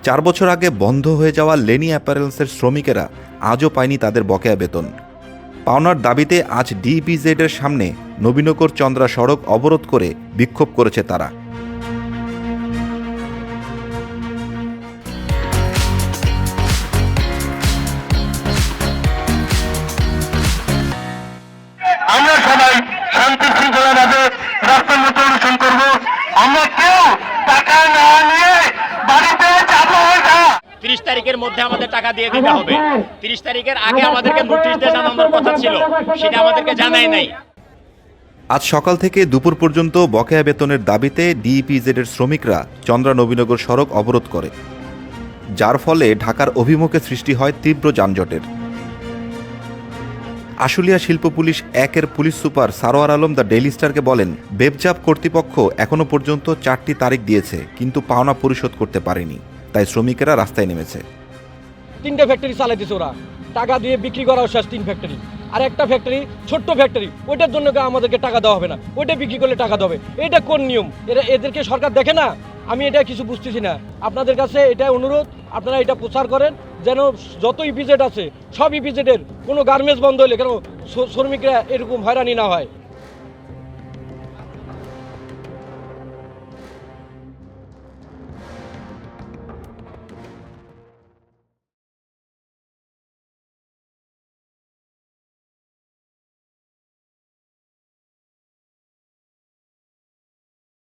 4 বছর আগে বন্ধ হয়ে যাওয়া লেনি অ্যাপারেলসের শ্রমিকেরা আজও পায়নি তাদের বকেয়া বেতন। পাওনার দাবিতে আজ ডিইপিজেড এর সামনে নবীনগর চন্দ্রা সড়ক অবরোধ করে বিক্ষোভ করেছে তারা। আমরা সবাই শান্তি শৃঙ্খলাভাবে রাস্তার মতো অনুসরণ করব। আমরা কেউ টাকা না নিয়ে বাড়িতে যাবো না। 30 তারিখের মধ্যে আমাদের টাকা দিয়ে দিতে হবে। 30 তারিখের আগে আমাদেরকে নোটিশ দিয়ে জানানোর কথা ছিল, সেটা আমাদেরকে জানায় নাই। আজ সকাল থেকে দুপুর পর্যন্ত বকেয়া বেতনের দাবিতে ডিইপিজেড এর শ্রমিকরা চন্দ্রা নবীনগর সড়ক অবরোধ করে, যার ফলে ঢাকার অভিমুখে সৃষ্টি হয় তীব্র যানজটের। আশুলিয়া শিল্প পুলিশ 1-এর police super Sarwar Alam the daily স্টারকে বলেন, বেবজাপ কর্তৃপক্ষ এখনো পর্যন্ত 4টি তারিখ দিয়েছে, কিন্তু পাওনা পরিশোধ করতে পারেনি, তাই শ্রমিকেরা রাস্তায় নেমেছে। 3টে ফ্যাক্টরি চালাইতেছে ওরা, টাকা দিয়ে বিক্রি করা শেষ 3 ফ্যাক্টরি, আর একটা ফ্যাক্টরি ছোট্ট ফ্যাক্টরি, ওইটার জন্য আমাদেরকে টাকা দেওয়া হবে না, ওইটা বিক্রি করলে টাকা দেবে। এটা কোন নিয়ম? এদেরকে সরকার দেখে না? আমি এটা কিছু বুঝতেছি না। আপনাদের কাছে এটা অনুরোধ, আপনারা এটা প্রচার করেন যেন যত ইপিজেড আছে সব ইপিজেডের কোনো গার্মেন্টস বন্ধ হলে কেন শ্রমিকরা এরকম হয়রানি না হয়।